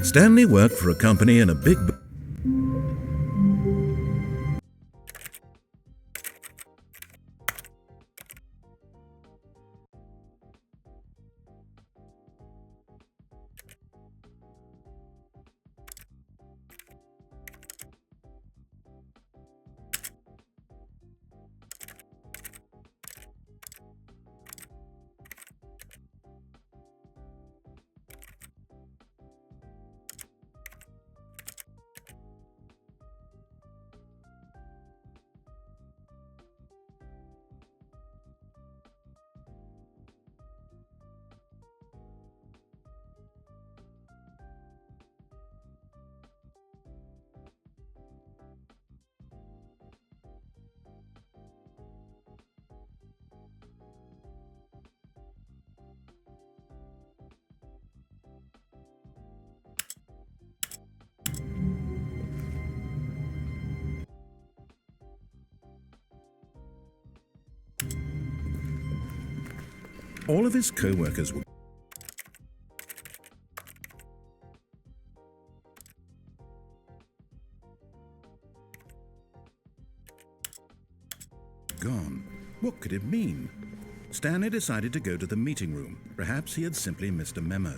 Stanley worked for a company in a big... All of his co-workers were... gone. What could it mean? Stanley decided to go to the meeting room. Perhaps he had simply missed a memo.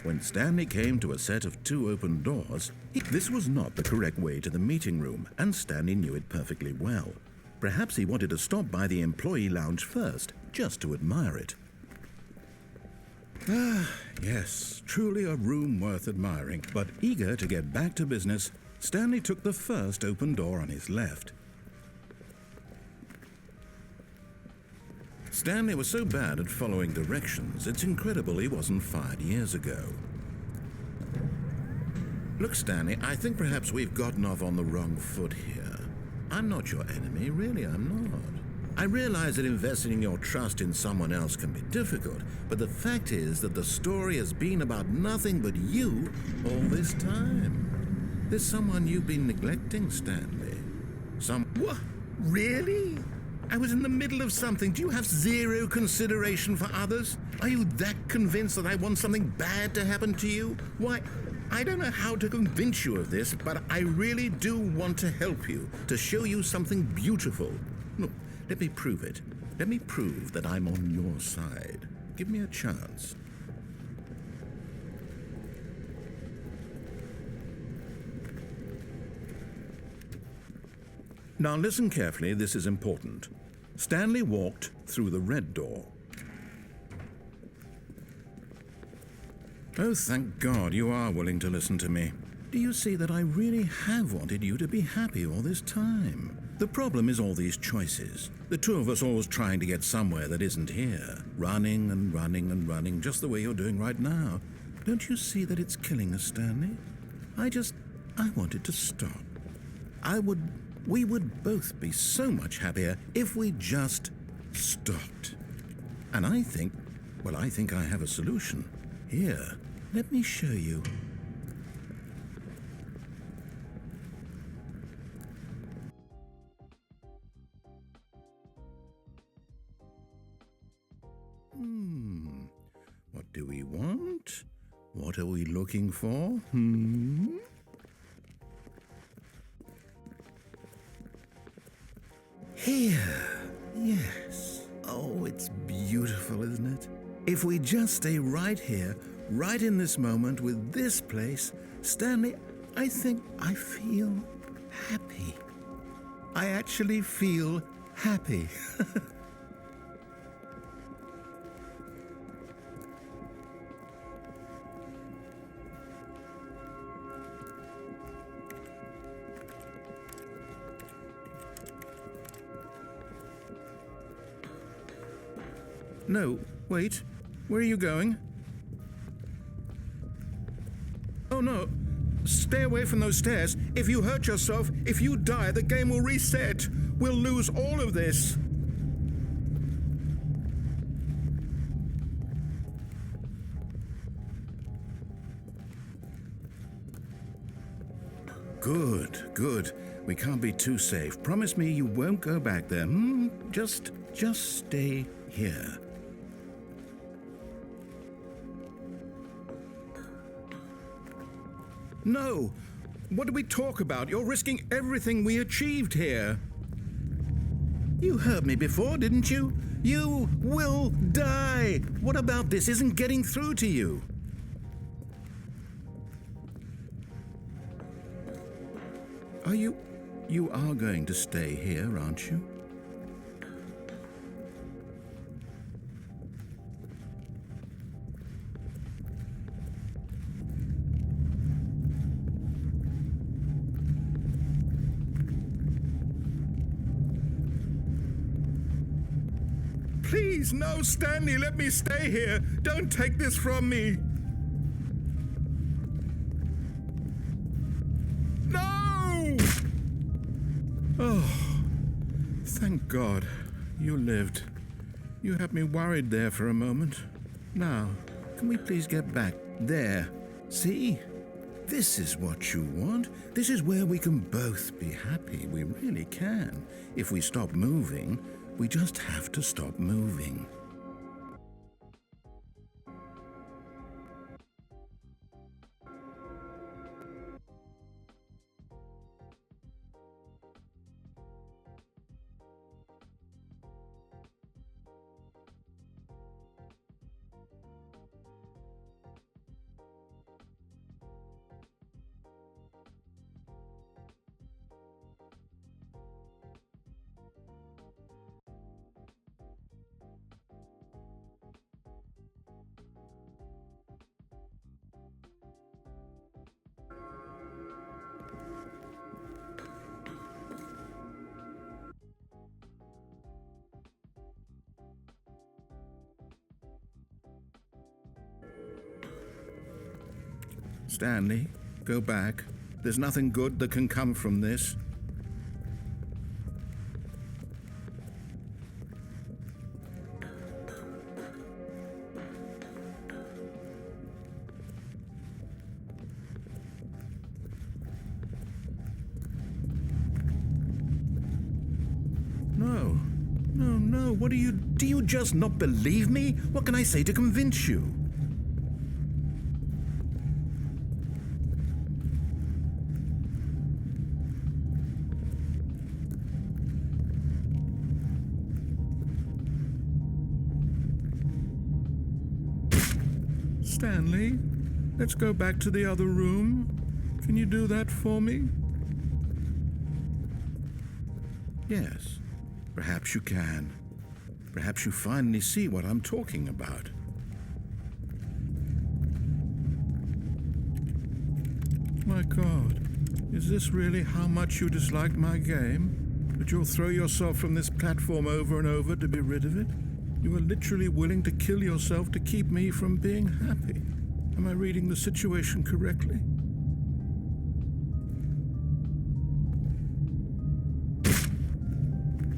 When Stanley came to a set of 2 open doors, this was not the correct way to the meeting room, and Stanley knew it perfectly well. Perhaps he wanted to stop by the employee lounge first, just to admire it. Ah, yes, truly a room worth admiring. But eager to get back to business, Stanley took the first open door on his left. Stanley was so bad at following directions, it's incredible he wasn't fired years ago. Look, Stanley, I think perhaps we've gotten off on the wrong foot here. I'm not your enemy, really, I'm not. I realize that investing your trust in someone else can be difficult, but the fact is that the story has been about nothing but you all this time. There's someone you've been neglecting, Stanley. What? Really? I was in the middle of something. Do you have zero consideration for others? Are you that convinced that I want something bad to happen to you? Why, I don't know how to convince you of this, but I really do want to help you, to show you something beautiful. Look, let me prove it. Let me prove that I'm on your side. Give me a chance. Now listen carefully, this is important. Stanley walked through the red door. Oh, thank God you are willing to listen to me. Do you see that I really have wanted you to be happy all this time? The problem is all these choices. The two of us always trying to get somewhere that isn't here. Running and running and running, just the way you're doing right now. Don't you see that it's killing us, Stanley? I wanted to stop. We would both be so much happier if we just stopped. And I think I have a solution. Here, let me show you. What do we want? What are we looking for? Here. Yes. Oh, it's beautiful, isn't it? If we just stay right here, right in this moment with this place, Stanley, I think I feel happy. I actually feel happy. No, wait. Where are you going? Oh no. Stay away from those stairs. If you hurt yourself, if you die, the game will reset. We'll lose all of this. Good, good. We can't be too safe. Promise me you won't go back there. Just stay here. No! What did we talk about? You're risking everything we achieved here. You heard me before, didn't you? You will die! What about this isn't getting through to you? You are going to stay here, aren't you? Please, no, Stanley, let me stay here. Don't take this from me. No! Oh, thank God you lived. You had me worried there for a moment. Now, can we please get back there? See? This is what you want. This is where we can both be happy. We really can. If we stop moving, we just have to stop moving. Stanley, go back. There's nothing good that can come from this. No, what do you just not believe me? What can I say to convince you? Stanley, let's go back to the other room. Can you do that for me? Yes, perhaps you can. Perhaps you finally see what I'm talking about. My God, is this really how much you dislike my game? That you'll throw yourself from this platform over and over to be rid of it? You are literally willing to kill yourself to keep me from being happy. Am I reading the situation correctly?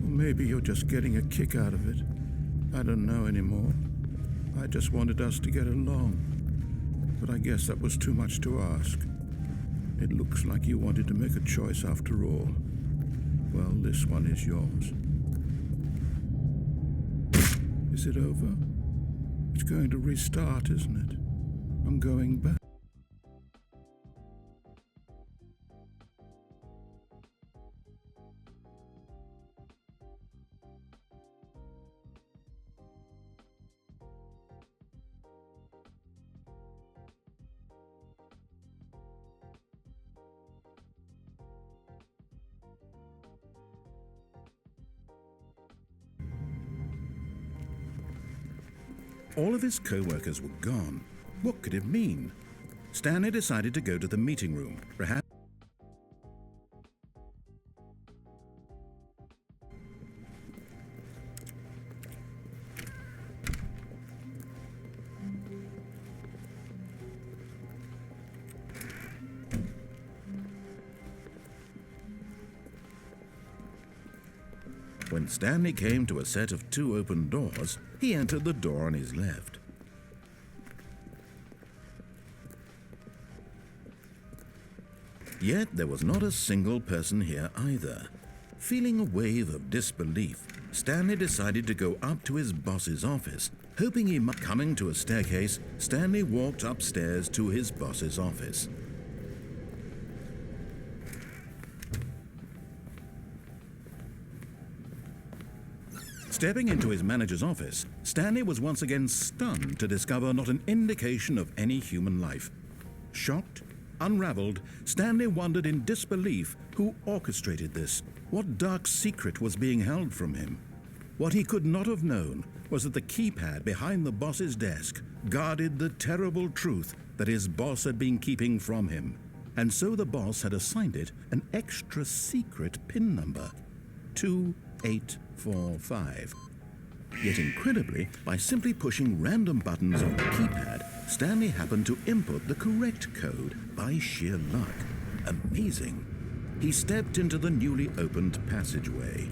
Or maybe you're just getting a kick out of it. I don't know anymore. I just wanted us to get along. But I guess that was too much to ask. It looks like you wanted to make a choice after all. Well, this one is yours. Is it over? It's going to restart, isn't it? I'm going back. All of his co-workers were gone. What could it mean? Stanley decided to go to the meeting room. Perhaps when Stanley came to a set of 2 open doors, he entered the door on his left. Yet there was not a single person here either. Feeling a wave of disbelief, Stanley decided to go up to his boss's office, hoping he might. Coming to a staircase, Stanley walked upstairs to his boss's office. Stepping into his manager's office, Stanley was once again stunned to discover not an indication of any human life. Shocked, unraveled, Stanley wondered in disbelief who orchestrated this. What dark secret was being held from him? What he could not have known was that the keypad behind the boss's desk guarded the terrible truth that his boss had been keeping from him. And so the boss had assigned it an extra secret PIN number, 2845. Yet incredibly, by simply pushing random buttons on the keypad, Stanley happened to input the correct code by sheer luck. Amazing. He stepped into the newly opened passageway.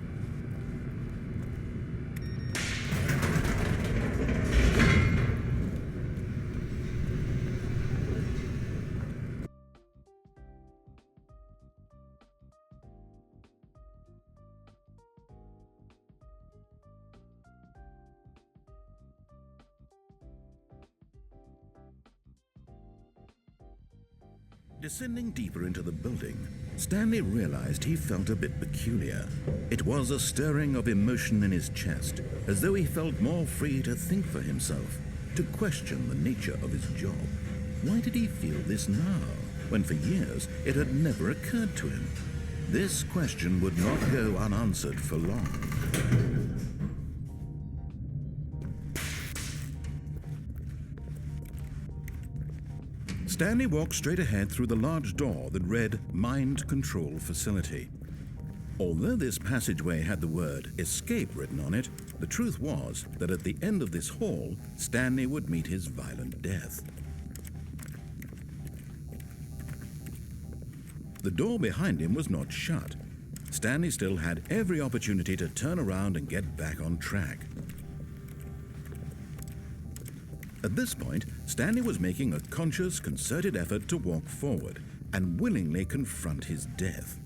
Descending deeper into the building, Stanley realized he felt a bit peculiar. It was a stirring of emotion in his chest, as though he felt more free to think for himself, to question the nature of his job. Why did he feel this now, when for years it had never occurred to him? This question would not go unanswered for long. Stanley walked straight ahead through the large door that read Mind Control Facility. Although this passageway had the word escape written on it, the truth was that at the end of this hall, Stanley would meet his violent death. The door behind him was not shut. Stanley still had every opportunity to turn around and get back on track. At this point, Stanley was making a conscious, concerted effort to walk forward and willingly confront his death.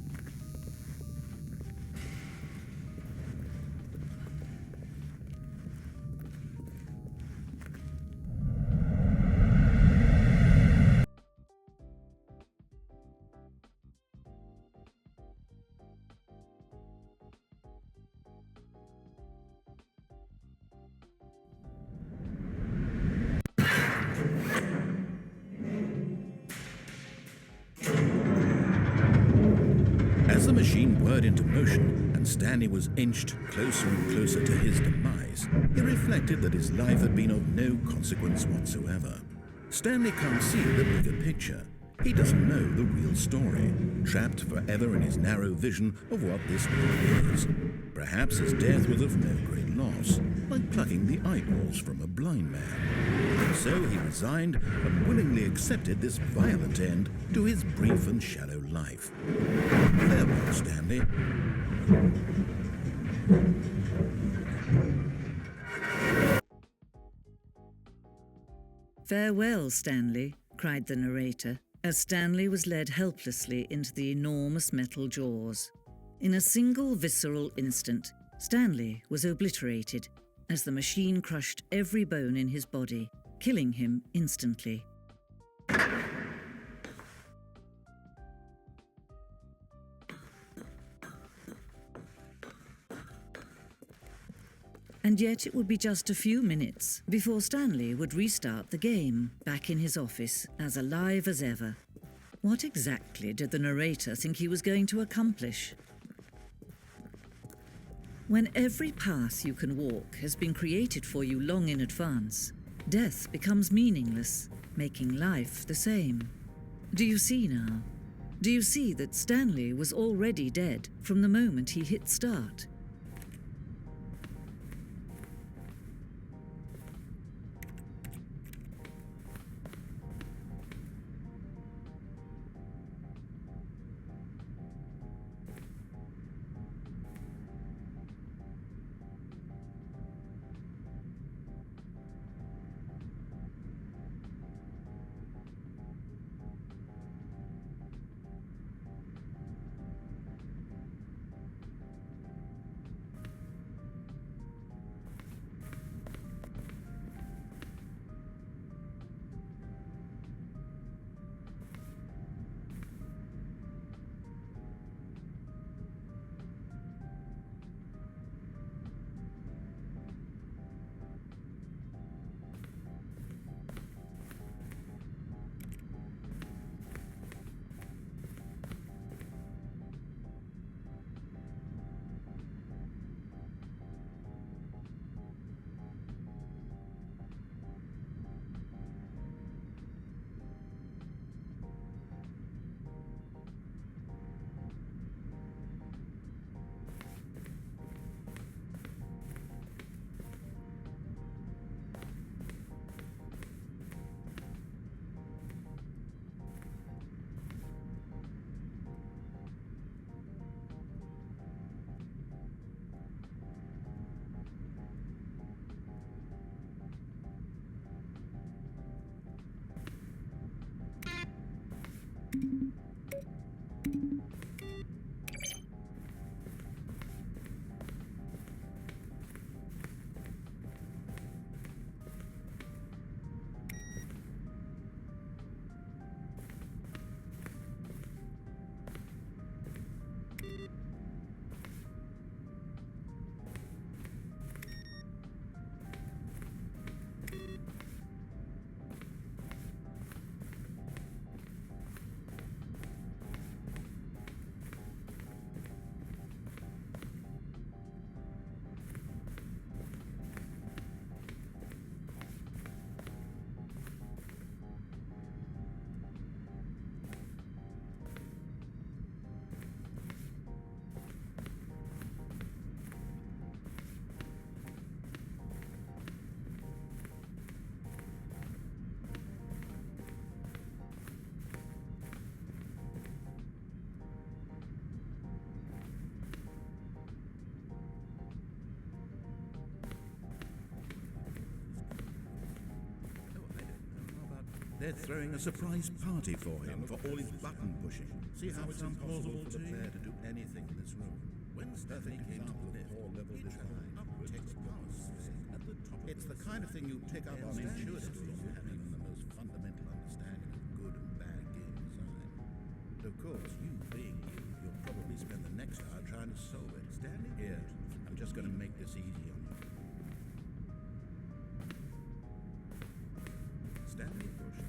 As the machine whirred into motion and Stanley was inched closer and closer to his demise, he reflected that his life had been of no consequence whatsoever. Stanley can't see the bigger picture. He doesn't know the real story, trapped forever in his narrow vision of what this world is. Perhaps his death was of no great loss, like plucking the eyeballs from a blind man. And so he resigned and willingly accepted this violent end to his brief and shallow life. Farewell, Stanley. "Farewell, Stanley," cried the narrator, as Stanley was led helplessly into the enormous metal jaws. In a single visceral instant, Stanley was obliterated as the machine crushed every bone in his body, killing him instantly. And yet it would be just a few minutes before Stanley would restart the game, back in his office, as alive as ever. What exactly did the narrator think he was going to accomplish? When every path you can walk has been created for you long in advance, death becomes meaningless, making life the same. Do you see now? Do you see that Stanley was already dead from the moment he hit start? They're throwing a surprise party for him for all his button pushing. See how it's impossible for the player to do anything in this room. When Stanley came to the poor level design, it's the kind of thing you pick up on intuitively, having the most fundamental understanding of good and bad game design. But of course, you being you, you'll probably spend the next hour trying to solve it. Stanley, here, I'm just going to make this easy on you. Stanley push.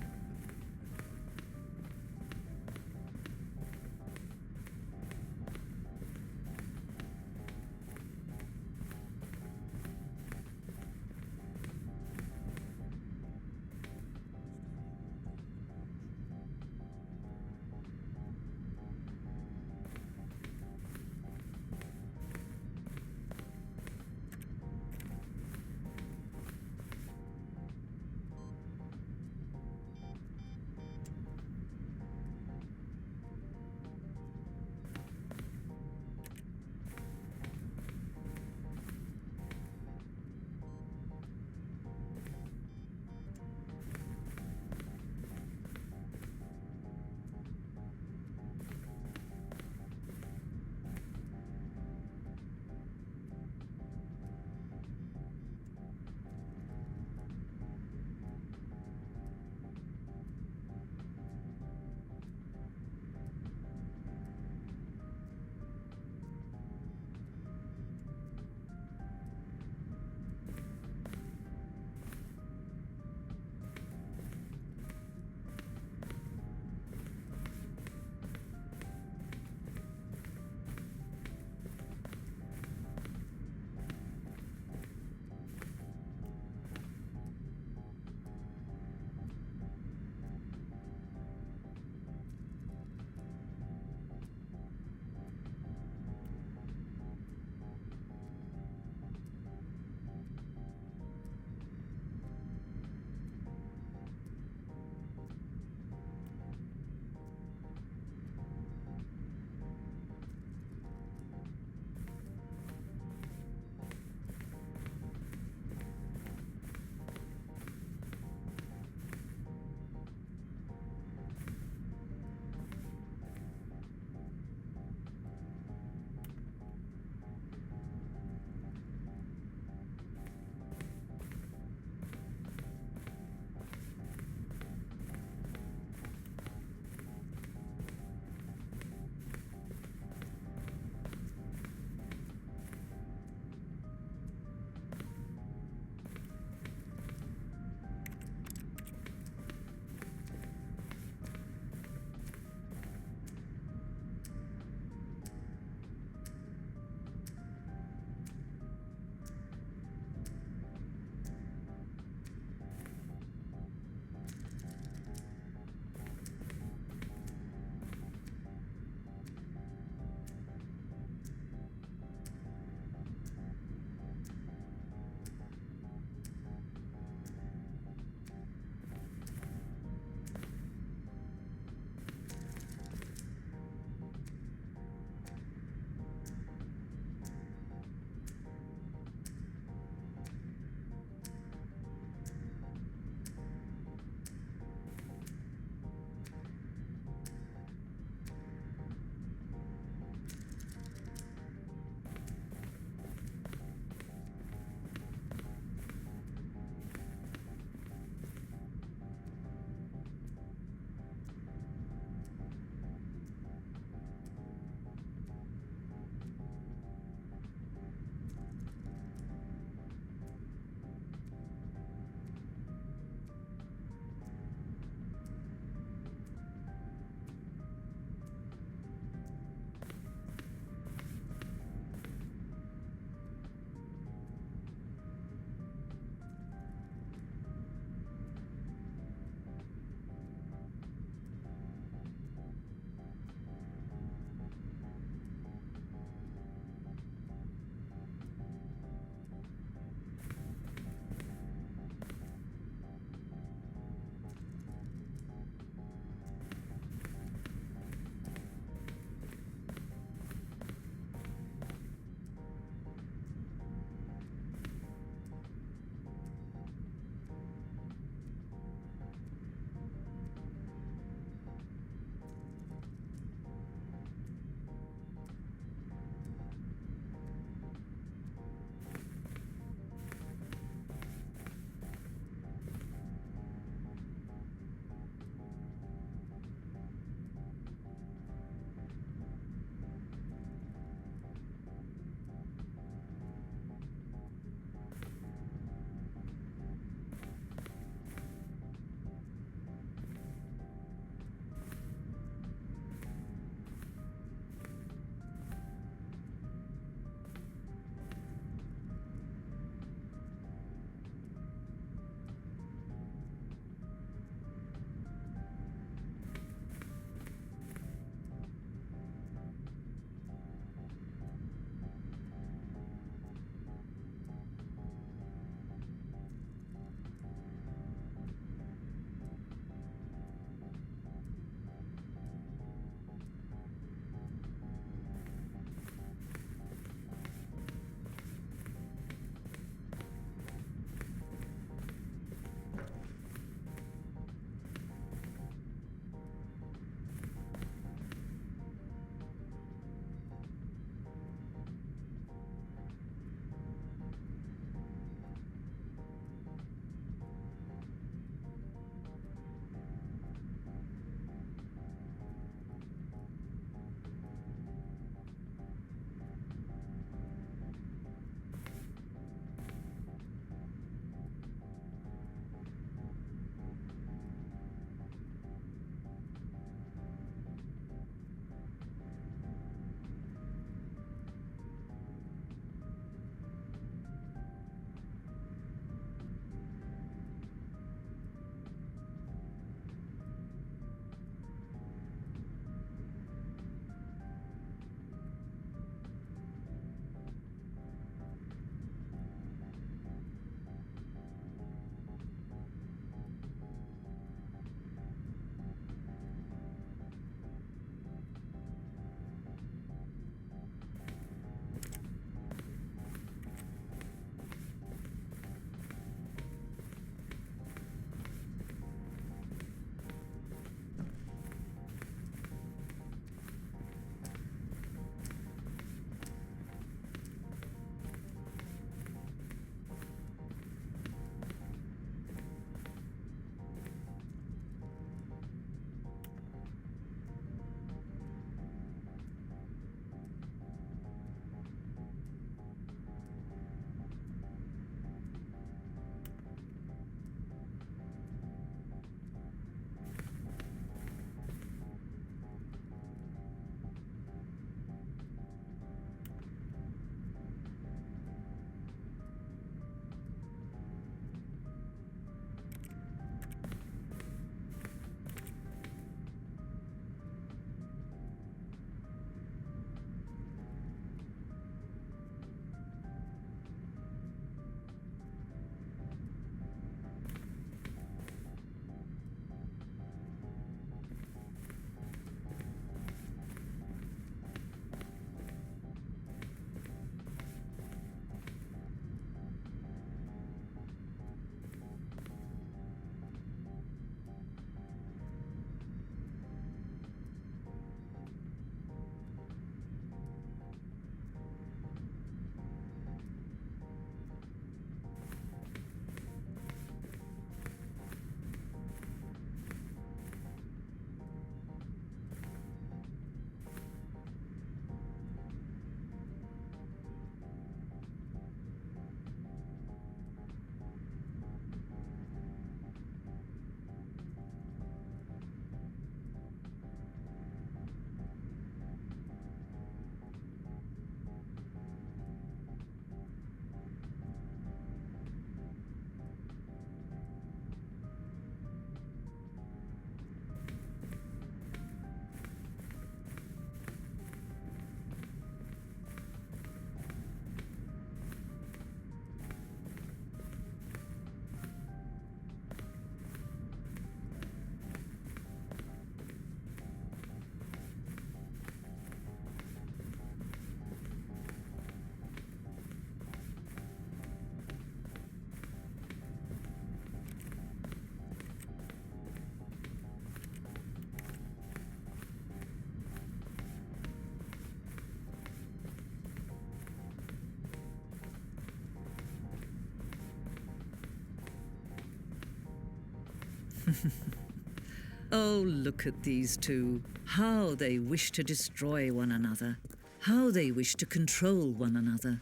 Oh, look at these two. How they wish to destroy one another. How they wish to control one another.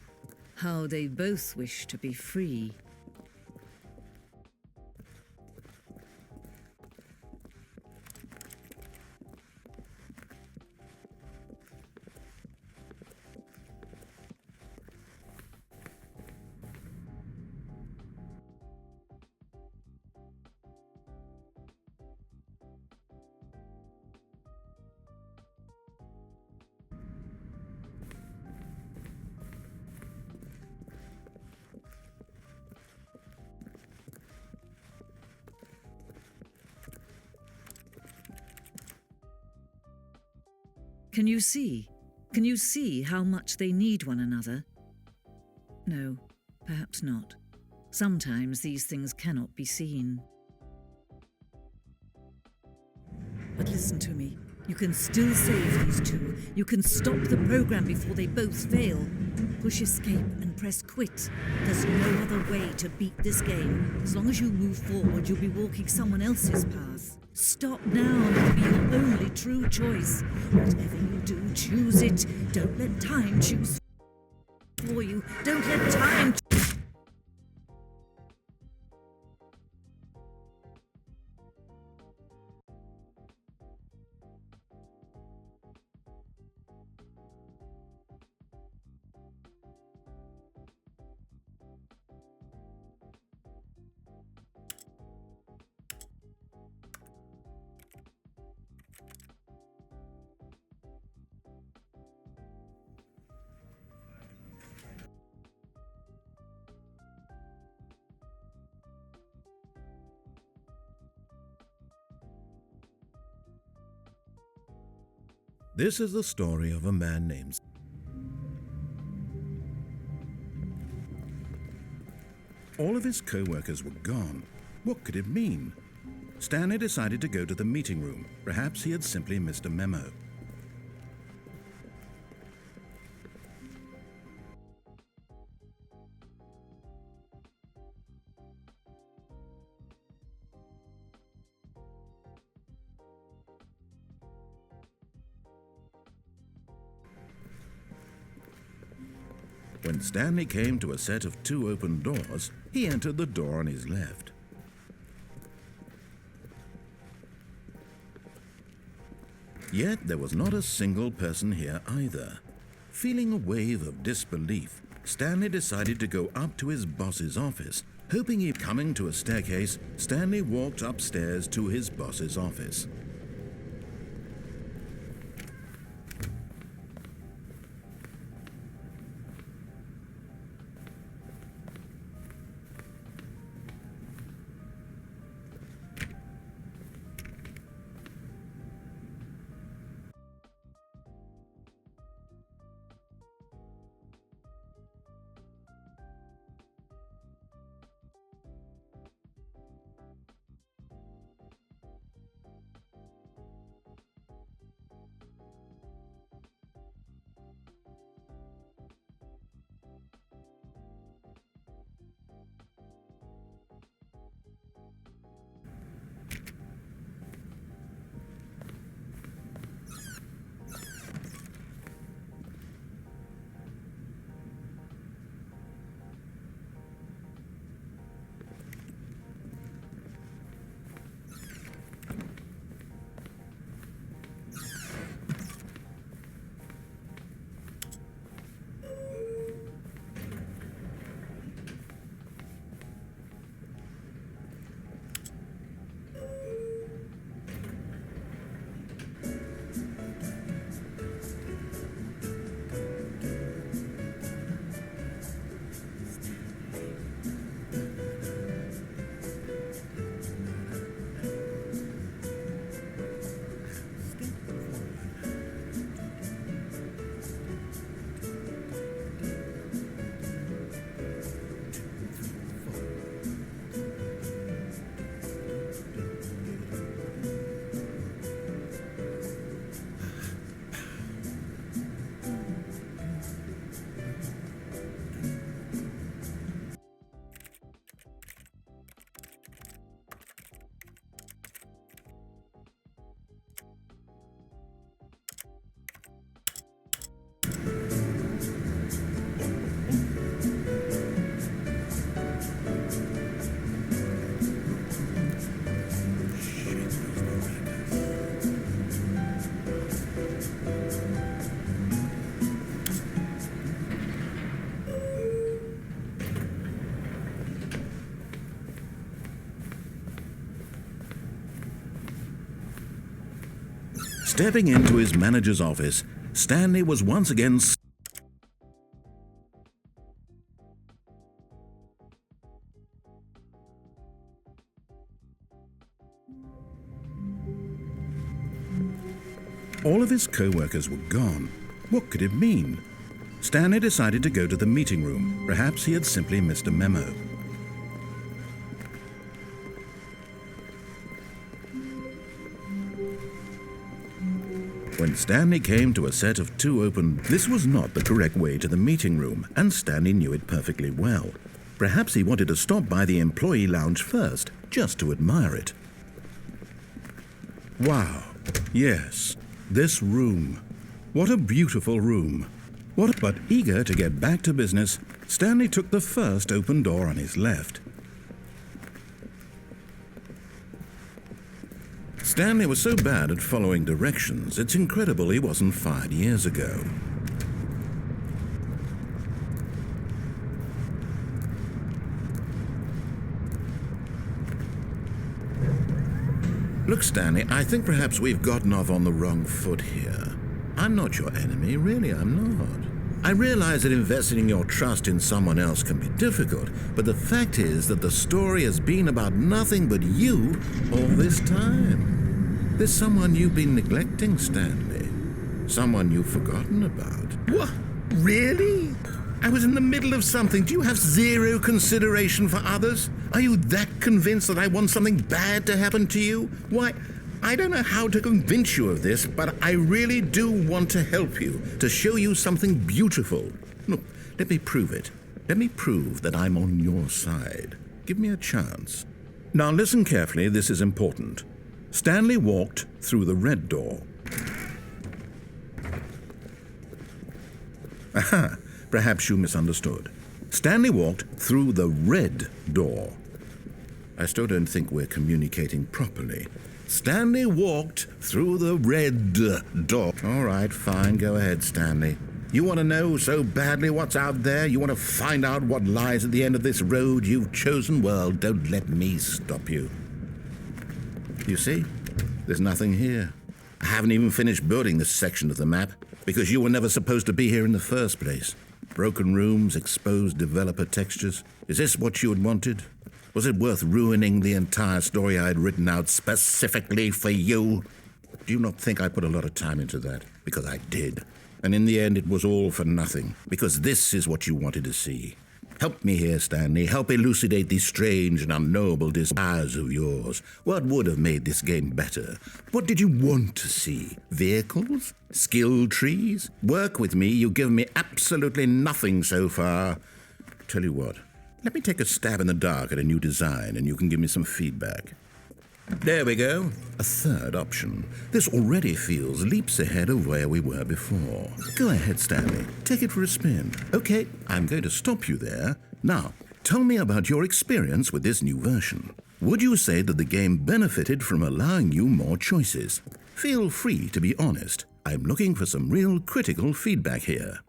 How they both wish to be free. Can you see? Can you see how much they need one another? No, perhaps not. Sometimes these things cannot be seen. But listen to me. You can still save these two. You can stop the program before they both fail. Push escape and press quit. There's no other way to beat this game. As long as you move forward, you'll be walking someone else's path. Stop now and it'll be your only true choice. Whatever you do, choose it. Don't let time choose for you. Don't let time This is the story of a man named... All of his co-workers were gone. What could it mean? Stanley decided to go to the meeting room. Perhaps he had simply missed a memo. When Stanley came to a set of 2 open doors, he entered the door on his left. Yet there was not a single person here either. Feeling a wave of disbelief, Stanley decided to go up to his boss's office. Hoping he'd coming to a staircase, Stanley walked upstairs to his boss's office. Stepping into his manager's office, Stanley was once again all of his co-workers were gone. What could it mean? Stanley decided to go to the meeting room. Perhaps he had simply missed a memo. When Stanley came to a set of two open, this was not the correct way to the meeting room, and Stanley knew it perfectly well. Perhaps he wanted to stop by the employee lounge first, just to admire it. Wow, yes, this room. What a beautiful room. But eager to get back to business, Stanley took the first open door on his left. Stanley was so bad at following directions, it's incredible he wasn't fired years ago. Look, Stanley, I think perhaps we've gotten off on the wrong foot here. I'm not your enemy, really, I'm not. I realize that investing your trust in someone else can be difficult, but the fact is that the story has been about nothing but you all this time. There's someone you've been neglecting, Stanley. Someone you've forgotten about. What? Really? I was in the middle of something. Do you have zero consideration for others? Are you that convinced that I want something bad to happen to you? Why, I don't know how to convince you of this, but I really do want to help you, to show you something beautiful. Look, let me prove it. Let me prove that I'm on your side. Give me a chance. Now listen carefully, this is important. Stanley walked through the red door. Aha, perhaps you misunderstood. Stanley walked through the red door. I still don't think we're communicating properly. Stanley walked through the red door. All right, fine, go ahead, Stanley. You want to know so badly what's out there? You want to find out what lies at the end of this road you've chosen? Well, don't let me stop you. You see, there's nothing here. I haven't even finished building this section of the map because you were never supposed to be here in the first place. Broken rooms, exposed developer textures. Is this what you had wanted? Was it worth ruining the entire story I had written out specifically for you? Do you not think I put a lot of time into that? Because I did. And in the end, it was all for nothing. Because this is what you wanted to see. Help me here, Stanley. Help elucidate these strange and unknowable desires of yours. What would have made this game better? What did you want to see? Vehicles? Skill trees? Work with me. You've given me absolutely nothing so far. Tell you what. Let me take a stab in the dark at a new design and you can give me some feedback. There we go. A third option. This already feels leaps ahead of where we were before. Go ahead, Stanley. Take it for a spin. Okay, I'm going to stop you there. Now, tell me about your experience with this new version. Would you say that the game benefited from allowing you more choices? Feel free to be honest. I'm looking for some real critical feedback here.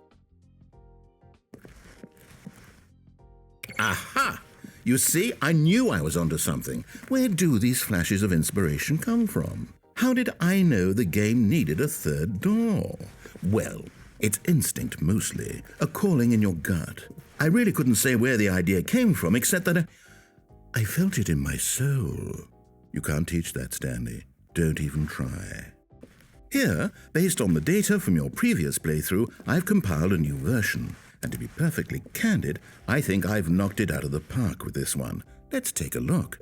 Aha! You see, I knew I was onto something. Where do these flashes of inspiration come from? How did I know the game needed a third door? Well, it's instinct mostly, a calling in your gut. I really couldn't say where the idea came from, except that I felt it in my soul. You can't teach that, Stanley. Don't even try. Here, based on the data from your previous playthrough, I've compiled a new version. And to be perfectly candid, I think I've knocked it out of the park with this one. Let's take a look.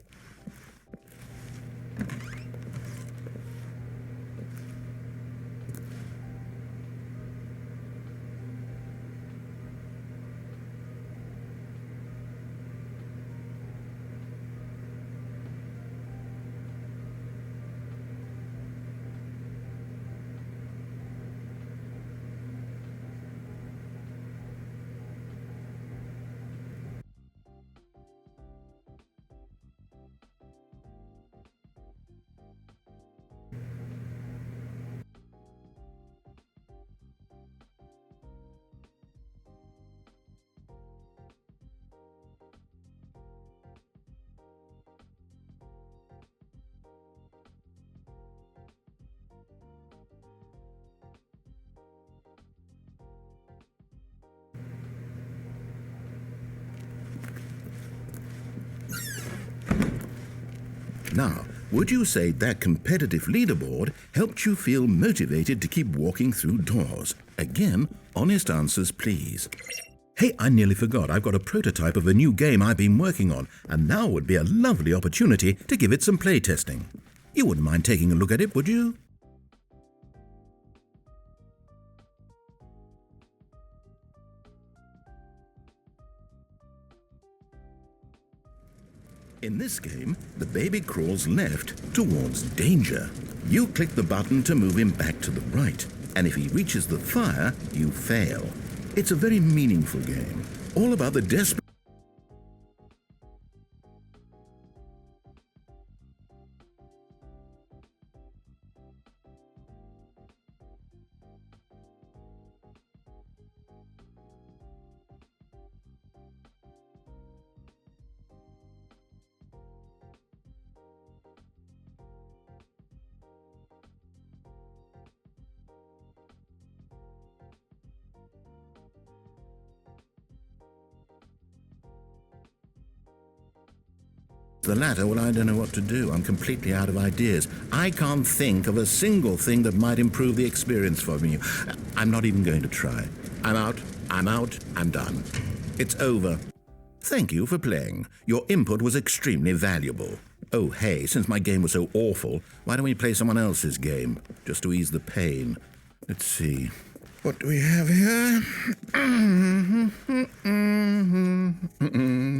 Now, would you say that competitive leaderboard helped you feel motivated to keep walking through doors? Again, honest answers, please. Hey, I nearly forgot. I've got a prototype of a new game I've been working on, and now would be a lovely opportunity to give it some playtesting. You wouldn't mind taking a look at it, would you? In this game, the baby crawls left towards danger. You click the button to move him back to the right, and if he reaches the fire, you fail. It's a very meaningful game, all about the desperate. The latter, well, I don't know what to do. I'm completely out of ideas. I can't think of a single thing that might improve the experience for me. I'm not even going to try. I'm out, I'm done. It's over. Thank you for playing. Your input was extremely valuable. Oh, hey, since my game was so awful, why don't we play someone else's game, just to ease the pain? Let's see. What do we have here?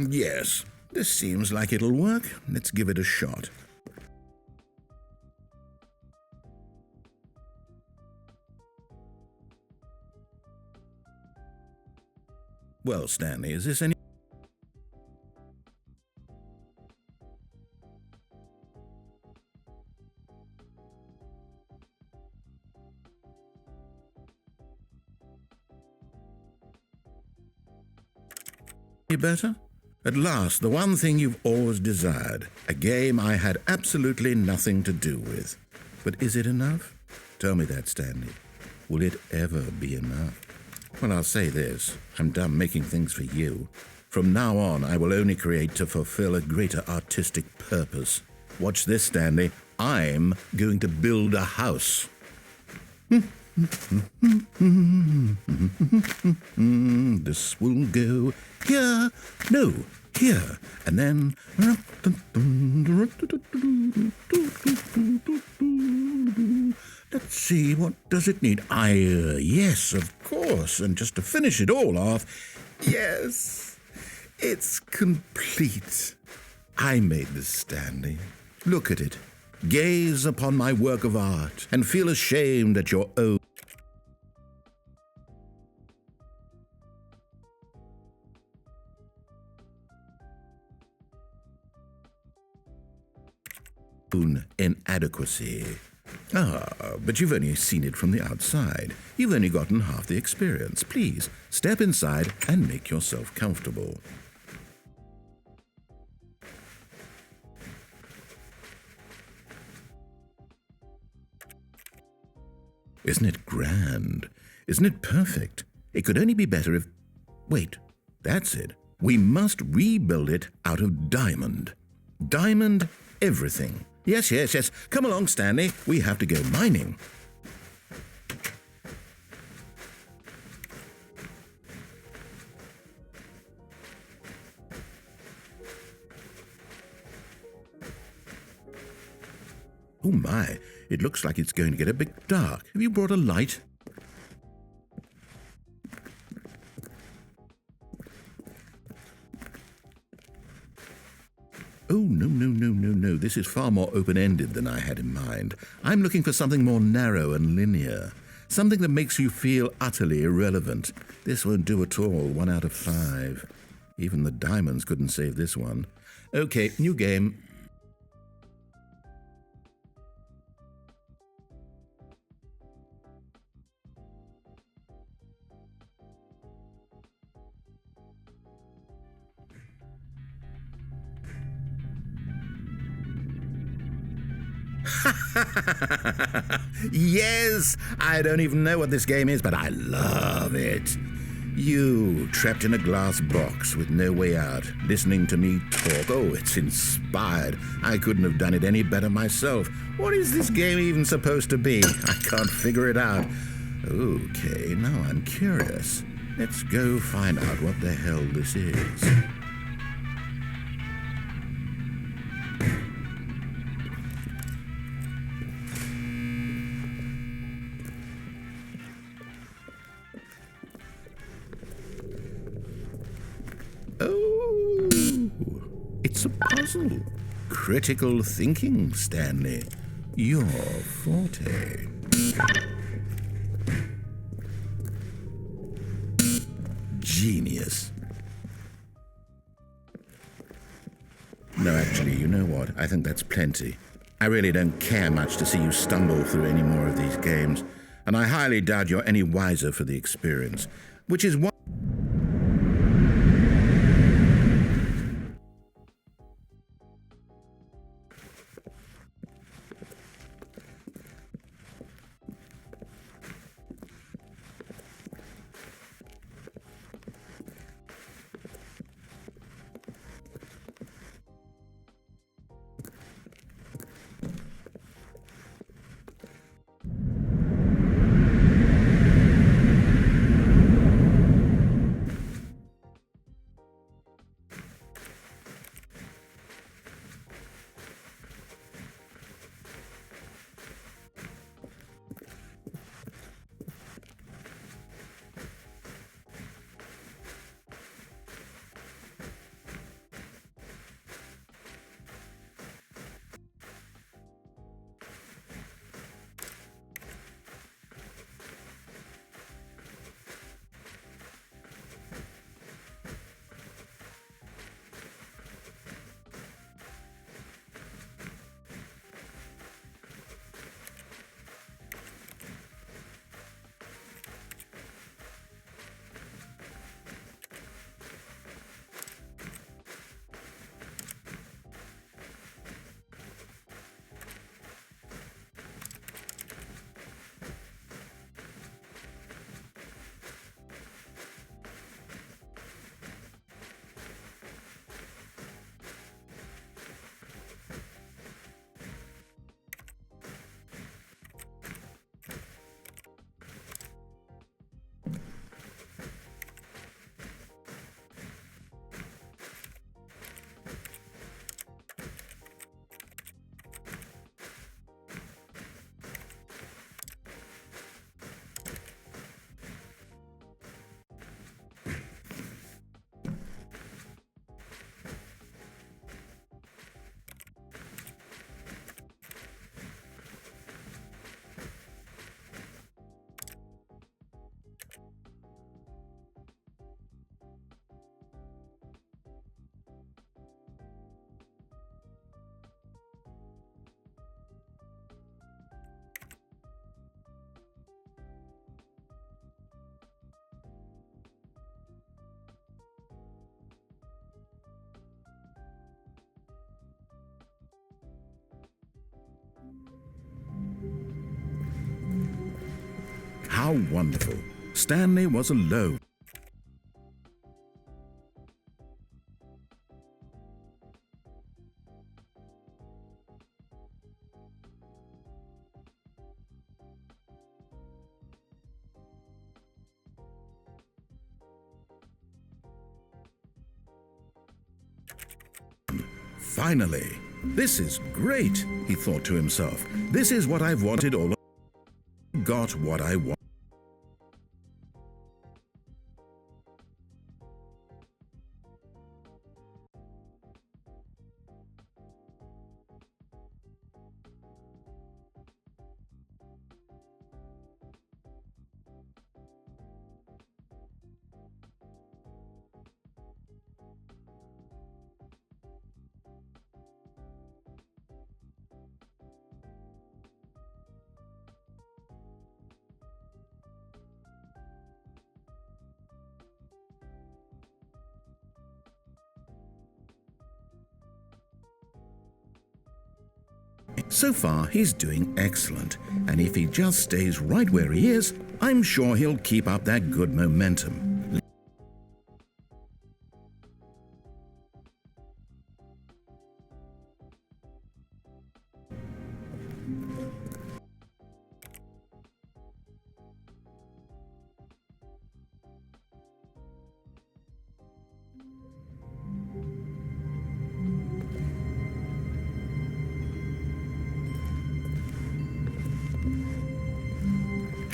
Yes. This seems like it'll work. Let's give it a shot. Well, Stanley, is this any better? At last, the one thing you've always desired, a game I had absolutely nothing to do with. But is it enough? Tell me that, Stanley. Will it ever be enough? Well, I'll say this. I'm done making things for you. From now on, I will only create to fulfill a greater artistic purpose. Watch this, Stanley. I'm going to build a house. This will go here, no, here, and then. Let's see, what does it need? Yes, of course, and just to finish it all off, yes, it's complete. I made this, Stanley. Look at it. Gaze upon my work of art and feel ashamed at your own. Inadequacy. But you've only seen it from the outside. You've only gotten half the experience. Please, step inside and make yourself comfortable. Isn't it grand? Isn't it perfect? It could only be better if... Wait, that's it. We must rebuild it out of diamond. Diamond everything. Yes. Come along, Stanley. We have to go mining. Oh my, it looks like it's going to get a bit dark. Have you brought a light? Oh, no. This is far more open-ended than I had in mind. I'm looking for something more narrow and linear. Something that makes you feel utterly irrelevant. This won't do at all. 1 out of 5. Even the diamonds couldn't save this one. Okay, new game. Yes! I don't even know what this game is, but I love it. You, trapped in a glass box with no way out, listening to me talk. Oh, it's inspired. I couldn't have done it any better myself. What is this game even supposed to be? I can't figure it out. Okay, now I'm curious. Let's go find out what the hell this is. Oh, it's a puzzle. Critical thinking, Stanley. Your forte. Genius. No, actually, you know what? I think that's plenty. I really don't care much to see you stumble through any more of these games, and I highly doubt you're any wiser for the experience, which is why... How wonderful. Stanley was alone. Finally, this is great, he thought to himself. This is what I've wanted all along. Got what I want. So far, he's doing excellent, and if he just stays right where he is, I'm sure he'll keep up that good momentum.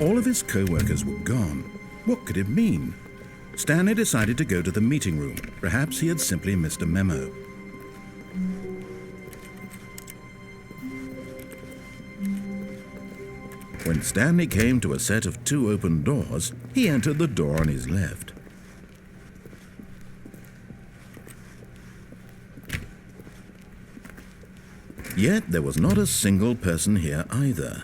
All of his co-workers were gone. What could it mean? Stanley decided to go to the meeting room. Perhaps he had simply missed a memo. When Stanley came to a set of 2 open doors, he entered the door on his left. Yet there was not a single person here either.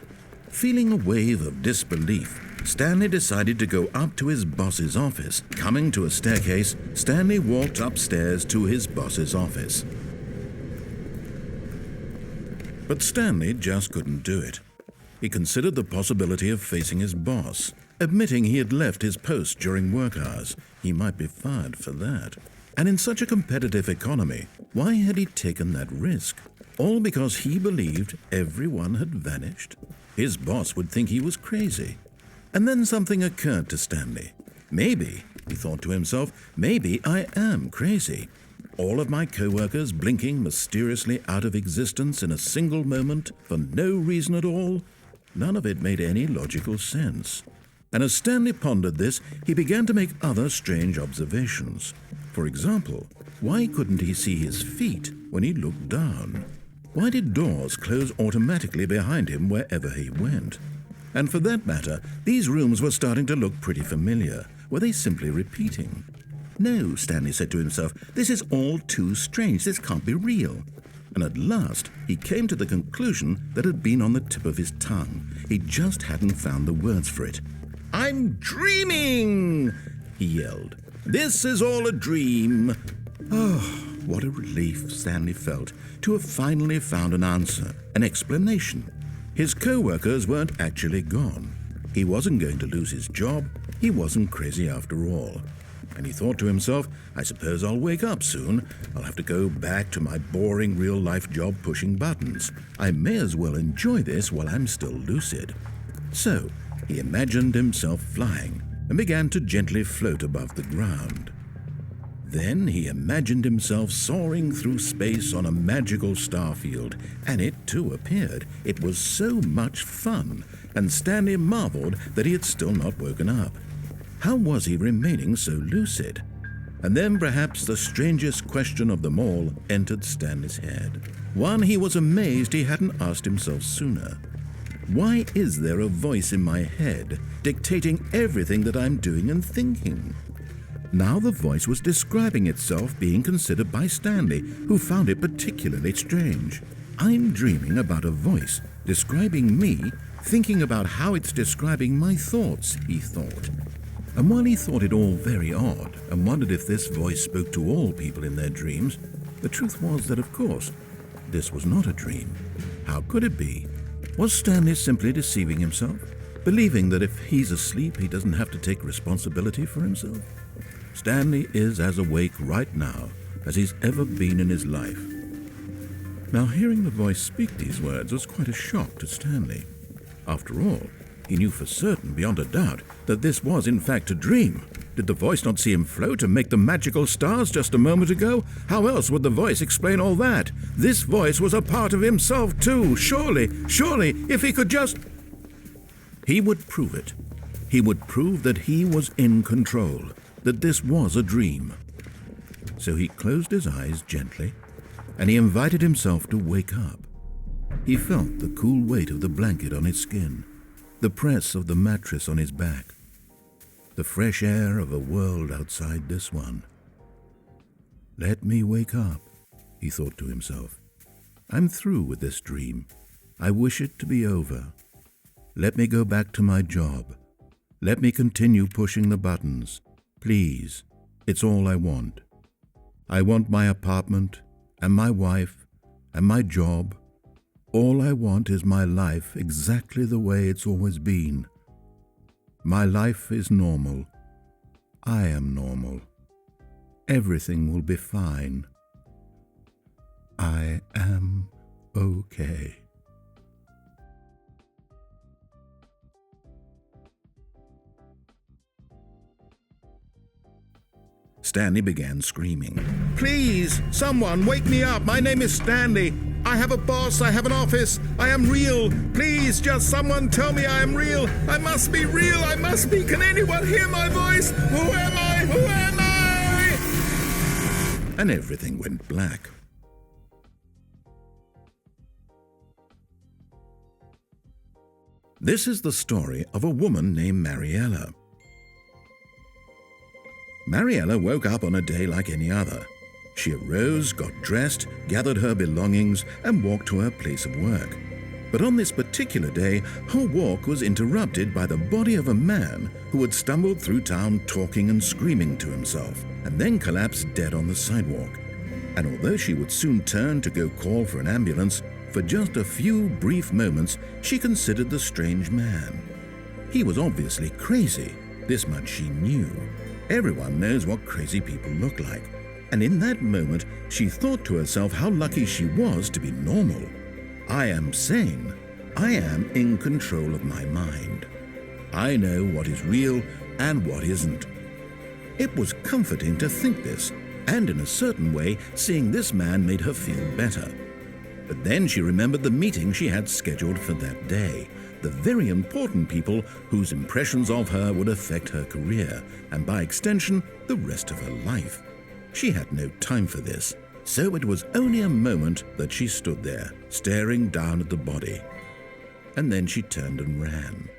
Feeling a wave of disbelief, Stanley decided to go up to his boss's office. Coming to a staircase, Stanley walked upstairs to his boss's office. But Stanley just couldn't do it. He considered the possibility of facing his boss, admitting he had left his post during work hours. He might be fired for that. And in such a competitive economy, why had he taken that risk? All because he believed everyone had vanished? His boss would think he was crazy. And then something occurred to Stanley. Maybe, he thought to himself, maybe I am crazy. All of my co-workers blinking mysteriously out of existence in a single moment for no reason at all? None of it made any logical sense. And as Stanley pondered this, he began to make other strange observations. For example, why couldn't he see his feet when he looked down? Why did doors close automatically behind him wherever he went? And for that matter, these rooms were starting to look pretty familiar. Were they simply repeating? No, Stanley said to himself, this is all too strange. This can't be real. And at last, he came to the conclusion that had been on the tip of his tongue. He just hadn't found the words for it. "I'm dreaming!" he yelled. "This is all a dream." Oh, what a relief Stanley felt to have finally found an answer, an explanation. His co-workers weren't actually gone. He wasn't going to lose his job. He wasn't crazy after all. And he thought to himself, I suppose I'll wake up soon. I'll have to go back to my boring real-life job pushing buttons. I may as well enjoy this while I'm still lucid. So he imagined himself flying and began to gently float above the ground. Then he imagined himself soaring through space on a magical starfield, and it too appeared. It was so much fun, and Stanley marveled that he had still not woken up. How was he remaining so lucid? And then perhaps the strangest question of them all entered Stanley's head. One he was amazed he hadn't asked himself sooner. Why is there a voice in my head dictating everything that I'm doing and thinking? Now the voice was describing itself being considered by Stanley, who found it particularly strange. I'm dreaming about a voice describing me, thinking about how it's describing my thoughts, he thought. And while he thought it all very odd and wondered if this voice spoke to all people in their dreams, the truth was that, of course, this was not a dream. How could it be? Was Stanley simply deceiving himself, believing that if he's asleep, he doesn't have to take responsibility for himself? Stanley is as awake right now as he's ever been in his life. Now, hearing the voice speak these words was quite a shock to Stanley. After all, he knew for certain, beyond a doubt, that this was in fact a dream. Did the voice not see him float and make the magical stars just a moment ago? How else would the voice explain all that? This voice was a part of himself too. Surely, if he could just... He would prove it. He would prove that he was in control, that this was a dream. So he closed his eyes gently, and he invited himself to wake up. He felt the cool weight of the blanket on his skin, the press of the mattress on his back, the fresh air of a world outside this one. Let me wake up, he thought to himself. I'm through with this dream. I wish it to be over. Let me go back to my job. Let me continue pushing the buttons. Please, it's all I want. I want my apartment and my wife and my job. All I want is my life exactly the way it's always been. My life is normal. I am normal. Everything will be fine. I am okay. Stanley began screaming. Please, someone wake me up. My name is Stanley. I have a boss. I have an office. I am real. Please, just someone tell me I am real. I must be real. I must be. Can anyone hear my voice? Who am I? Who am I? And everything went black. This is the story of a woman named Mariella. Mariella woke up on a day like any other. She arose, got dressed, gathered her belongings, and walked to her place of work. But on this particular day, her walk was interrupted by the body of a man who had stumbled through town talking and screaming to himself, and then collapsed dead on the sidewalk. And although she would soon turn to go call for an ambulance, for just a few brief moments she considered the strange man. He was obviously crazy, this much she knew. Everyone knows what crazy people look like. And in that moment, she thought to herself how lucky she was to be normal. I am sane. I am in control of my mind. I know what is real and what isn't. It was comforting to think this, and in a certain way, seeing this man made her feel better. But then she remembered the meeting she had scheduled for that day, the very important people whose impressions of her would affect her career, and by extension, the rest of her life. She had no time for this, so it was only a moment that she stood there, staring down at the body. And then she turned and ran.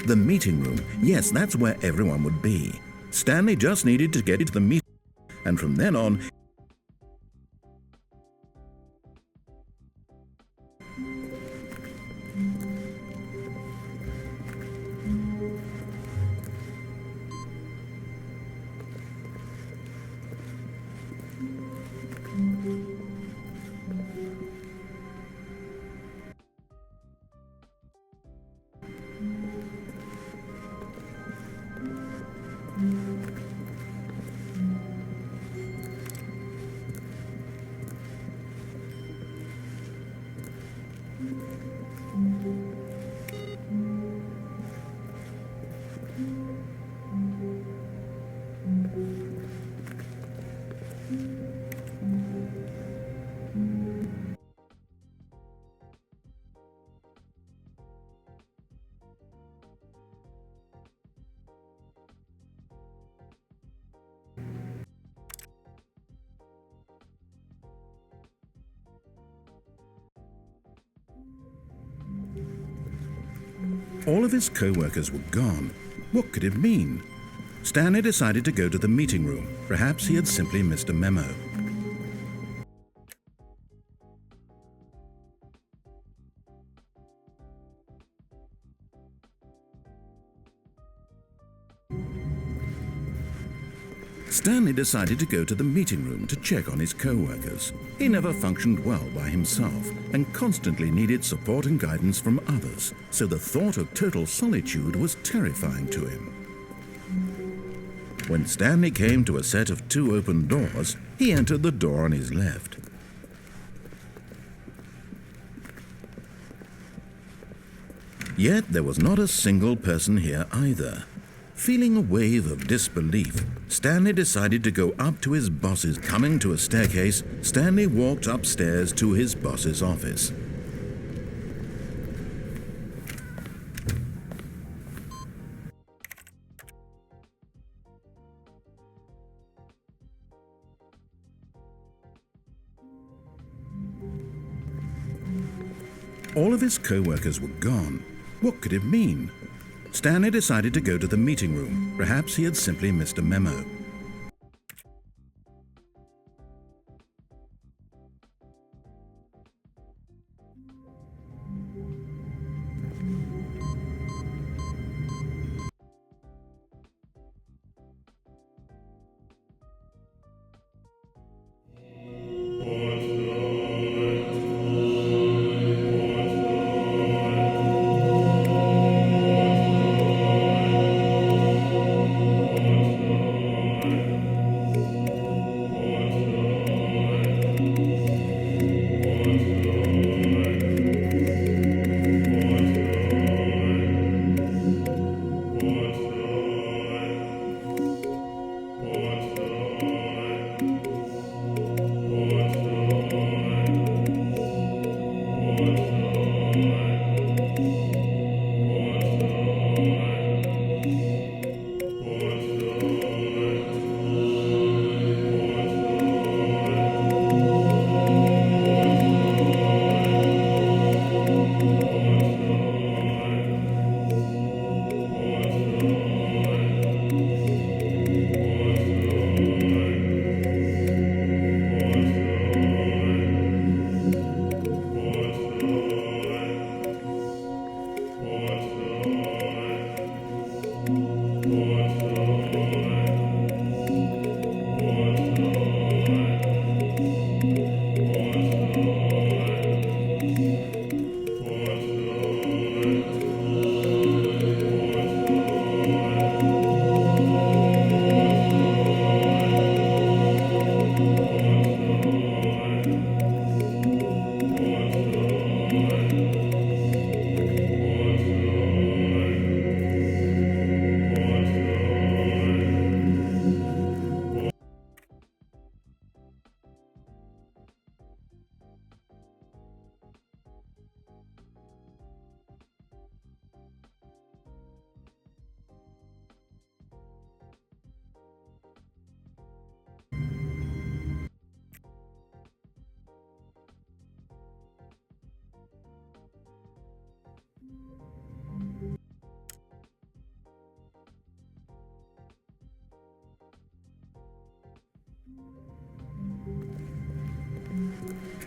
The meeting room. Yes, that's where everyone would be. Stanley just needed to get into the meeting, and from then on, all of his co-workers were gone. What could it mean? Stanley decided to go to the meeting room. Perhaps he had simply missed a memo. Stanley decided to go to the meeting room to check on his co-workers. He never functioned well by himself and constantly needed support and guidance from others, so the thought of total solitude was terrifying to him. When Stanley came to a set of 2 open doors, he entered the door on his left. Yet there was not a single person here either. Feeling a wave of disbelief, Stanley decided to go up to his boss's. Coming to a staircase, Stanley walked upstairs to his boss's office. All of his co-workers were gone. What could it mean? Stanley decided to go to the meeting room. Perhaps he had simply missed a memo.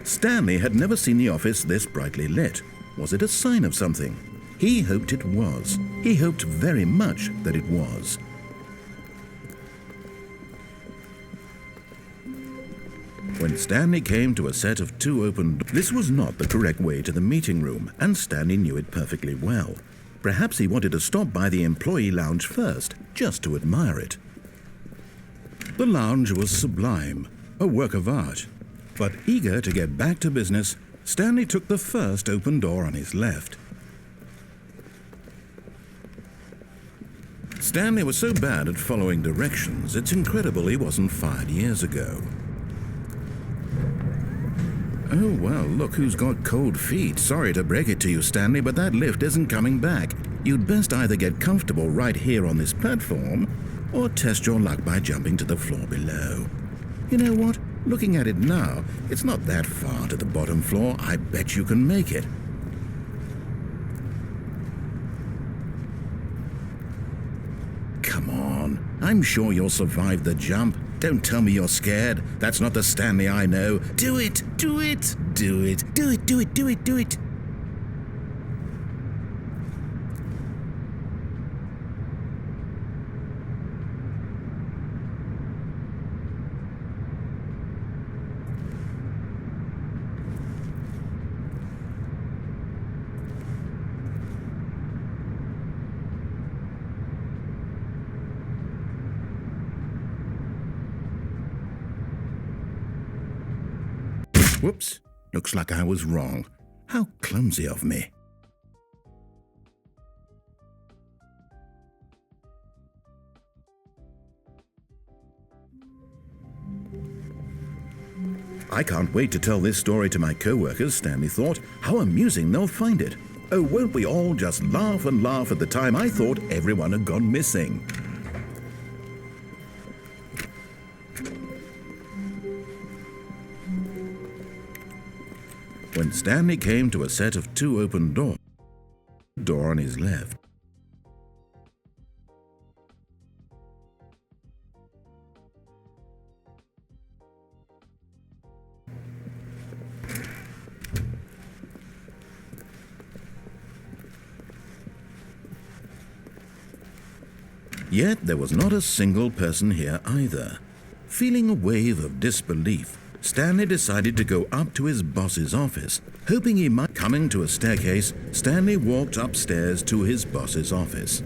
Stanley had never seen the office this brightly lit. Was it a sign of something? He hoped it was. He hoped very much that it was. When Stanley came to a set of 2 open doors, this was not the correct way to the meeting room, and Stanley knew it perfectly well. Perhaps he wanted to stop by the employee lounge first, just to admire it. The lounge was sublime, a work of art. But eager to get back to business, Stanley took the first open door on his left. Stanley was so bad at following directions, it's incredible he wasn't fired years ago. Oh, well, look who's got cold feet. Sorry to break it to you, Stanley, but that lift isn't coming back. You'd best either get comfortable right here on this platform, or test your luck by jumping to the floor below. You know what? Looking at it now, it's not that far to the bottom floor. I bet you can make it. Come on. I'm sure you'll survive the jump. Don't tell me you're scared. That's not the Stanley I know. Do it! Do it! Do it! Do it! Do it! Do it! Do it! Whoops. Looks like I was wrong. How clumsy of me. I can't wait to tell this story to my co-workers, Stanley thought. How amusing they'll find it. Oh, won't we all just laugh and laugh at the time I thought everyone had gone missing. When Stanley came to a set of 2 open doors, door on his left. Yet there was not a single person here either. Feeling a wave of disbelief, Stanley decided to go up to his boss's office, hoping he might. Coming to a staircase, Stanley walked upstairs to his boss's office.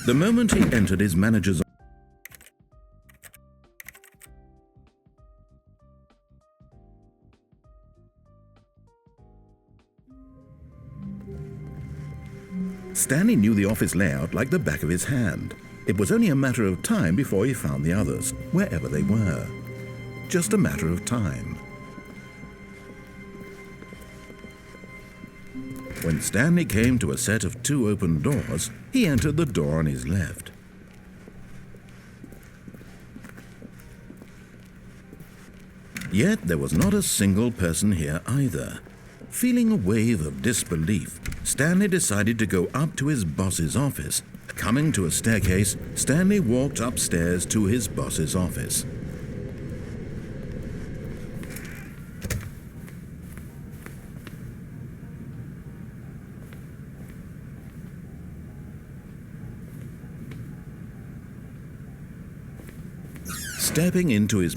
The moment he entered his manager's office, Stanley knew the office layout like the back of his hand. It was only a matter of time before he found the others, wherever they were. Just a matter of time. When Stanley came to a set of 2 open doors, he entered the door on his left. Yet there was not a single person here either. Feeling a wave of disbelief, Stanley decided to go up to his boss's office. Coming to a staircase, Stanley walked upstairs to his boss's office. Stepping into his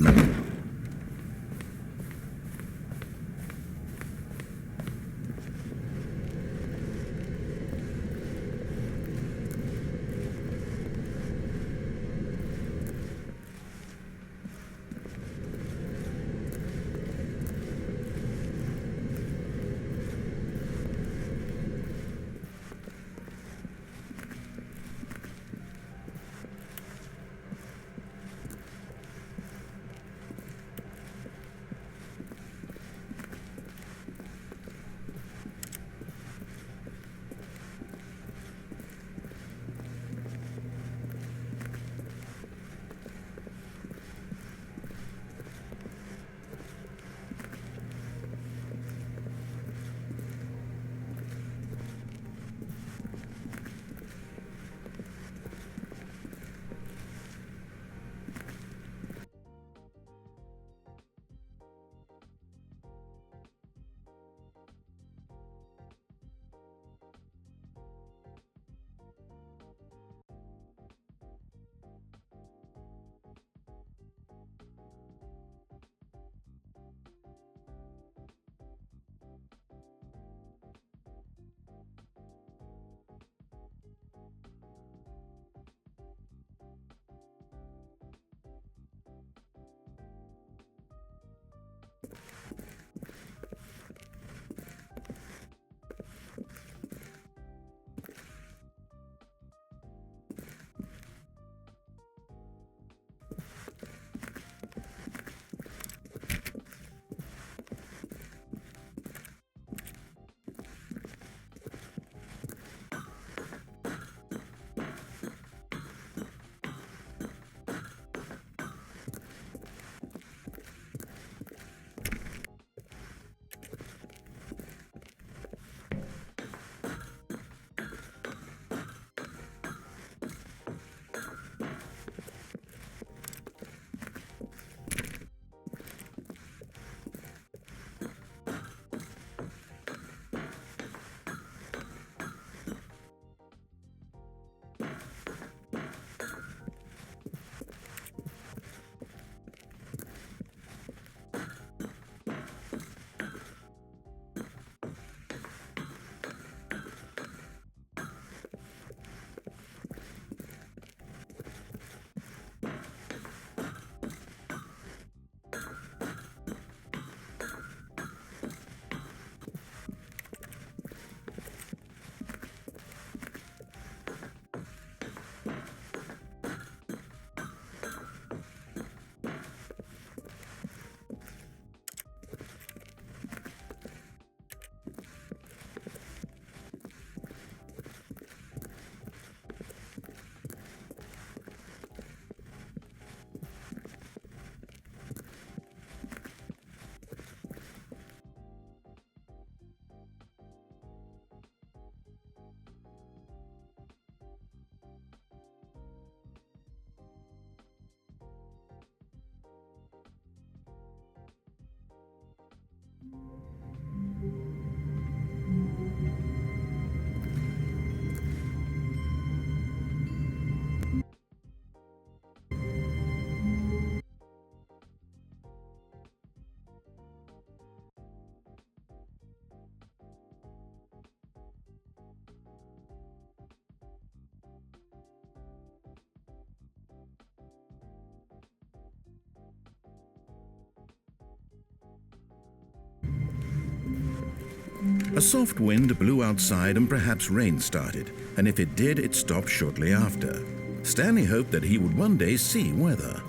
A soft wind blew outside and perhaps rain started, and if it did, it stopped shortly after. Stanley hoped that he would one day see weather.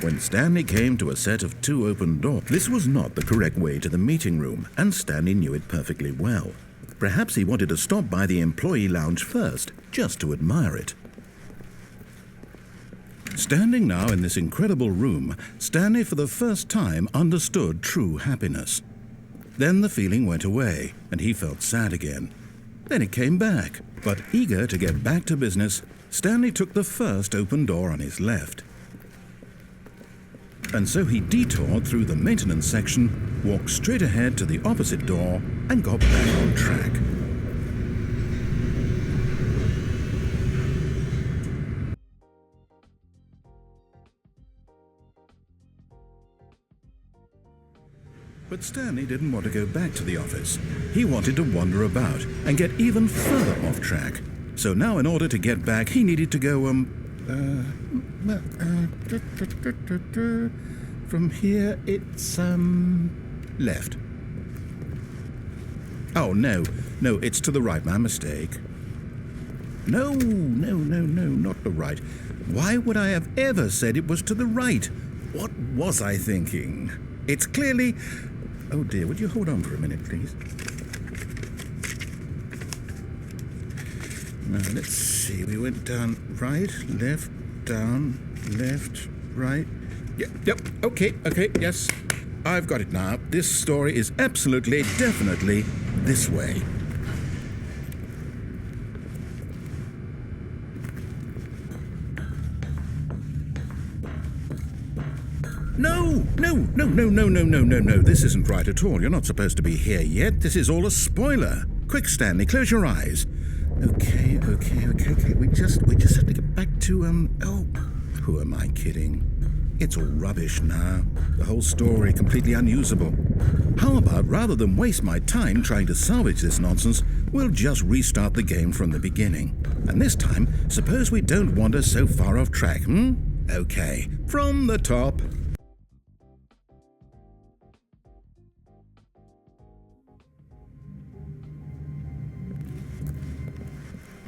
When Stanley came to a set of 2 open doors, this was not the correct way to the meeting room, and Stanley knew it perfectly well. Perhaps he wanted to stop by the employee lounge first, just to admire it. Standing now in this incredible room, Stanley for the first time understood true happiness. Then the feeling went away, and he felt sad again. Then it came back, but eager to get back to business, Stanley took the first open door on his left. And so he detoured through the maintenance section, walked straight ahead to the opposite door, and got back on track. But Stanley didn't want to go back to the office. He wanted to wander about and get even further off track. So now in order to get back, he needed to go, from here it's, left. Oh, no, it's to the right, my mistake. No, not the right. Why would I have ever said it was to the right? What was I thinking? It's clearly... Oh dear, would you hold on for a minute, please? Now, let's see, we went down right, left, down, left, right. Yep, okay, yes. I've got it now. This story is absolutely, definitely this way. No. This isn't right at all. You're not supposed to be here yet. This is all a spoiler. Quick, Stanley, close your eyes. Okay. We just have to get back to, oh, who am I kidding? It's all rubbish now. The whole story completely unusable. How about, rather than waste my time trying to salvage this nonsense, we'll just restart the game from the beginning. And this time, suppose we don't wander so far off track, Okay, from the top.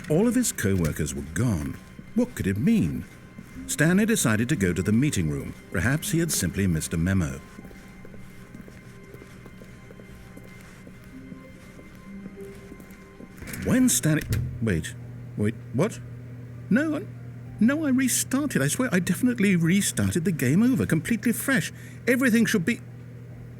All of his co-workers were gone. What could it mean? Stanley decided to go to the meeting room. Perhaps he had simply missed a memo. When Stanley... Wait, what? No, I restarted. I swear I definitely restarted the game over, completely fresh. Everything should be...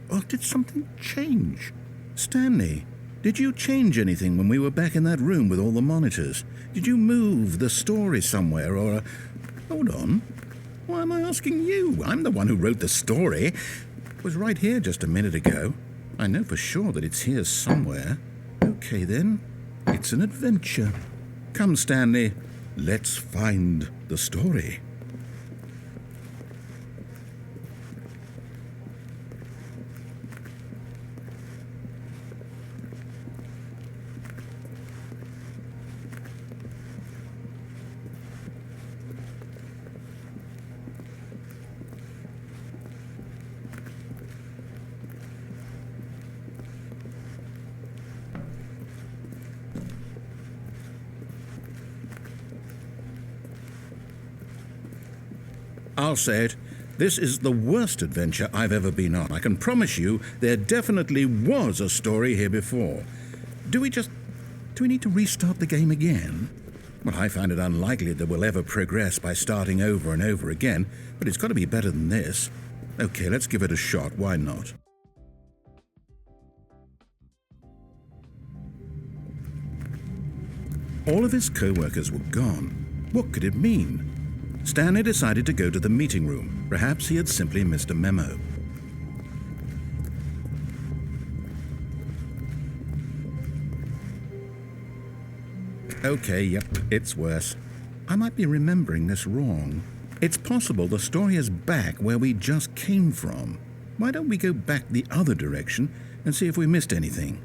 Or did something change? Stanley, did you change anything when we were back in that room with all the monitors? Did you move the story somewhere or... Hold on. Why am I asking you? I'm the one who wrote the story. It was right here just a minute ago. I know for sure that it's here somewhere. Okay, then. It's an adventure. Come, Stanley. Let's find the story. I'll say it, this is the worst adventure I've ever been on. I can promise you there definitely was a story here before. Do we need to restart the game again? Well, I find it unlikely that we'll ever progress by starting over and over again, but it's got to be better than this. Okay, let's give it a shot. Why not? All of his co-workers were gone. What could it mean? Stanley decided to go to the meeting room. Perhaps he had simply missed a memo. Okay, yep, it's worse. I might be remembering this wrong. It's possible the story is back where we just came from. Why don't we go back the other direction and see if we missed anything?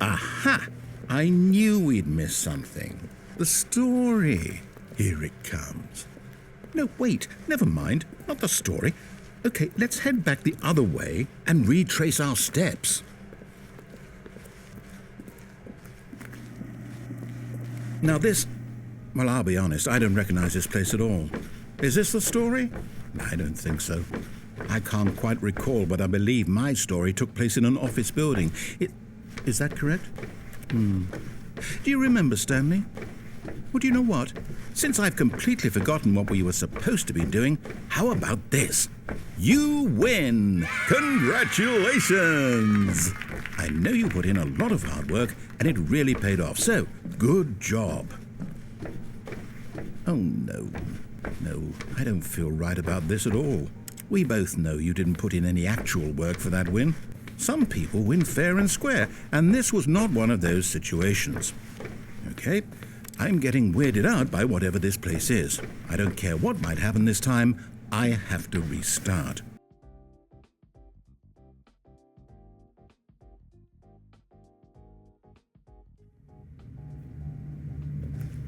Aha! I knew we'd miss something. The story. Here it comes. No, wait, never mind. Not the story. Okay, let's head back the other way and retrace our steps. Now this... Well, I'll be honest, I don't recognize this place at all. Is this the story? I don't think so. I can't quite recall, but I believe my story took place in an office building. Is that correct? Do you remember, Stanley? Well, do you know what? Since I've completely forgotten what we were supposed to be doing, how about this? You win! Congratulations! I know you put in a lot of hard work, and it really paid off, so good job. Oh, no. No, I don't feel right about this at all. We both know you didn't put in any actual work for that win. Some people win fair and square, and this was not one of those situations. Okay, I'm getting weirded out by whatever this place is. I don't care what might happen this time, I have to restart.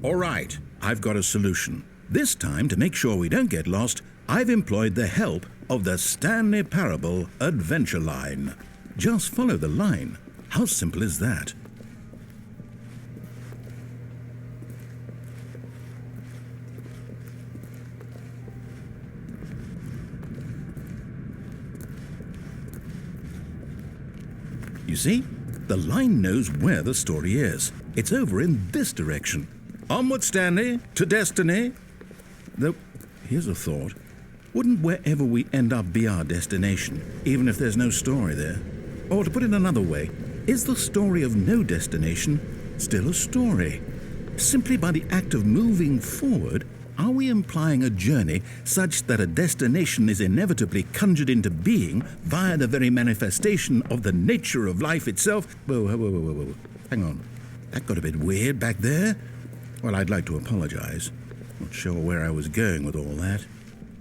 All right, I've got a solution. This time, to make sure we don't get lost, I've employed the help of the Stanley Parable Adventure Line. Just follow the line. How simple is that? You see? The line knows where the story is. It's over in this direction. Onward, Stanley, to destiny. Though, here's a thought. Wouldn't wherever we end up be our destination, even if there's no story there? Or to put it another way, is the story of no destination still a story? Simply by the act of moving forward, are we implying a journey such that a destination is inevitably conjured into being via the very manifestation of the nature of life itself? Whoa. Hang on. That got a bit weird back there. Well, I'd like to apologize. Not sure where I was going with all that.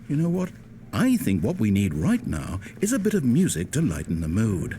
You know what? I think what we need right now is a bit of music to lighten the mood.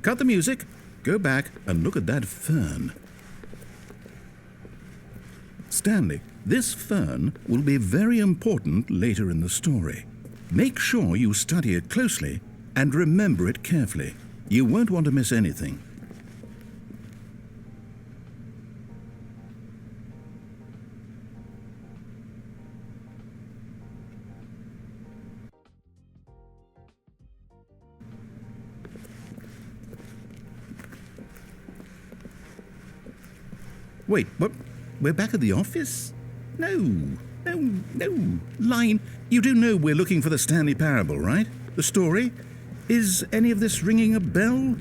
Cut the music, go back and look at that fern. Stanley, this fern will be very important later in the story. Make sure you study it closely and remember it carefully. You won't want to miss anything. Wait, what? We're back at the office? No. Line, you do know we're looking for the Stanley Parable, right? The story? Is any of this ringing a bell?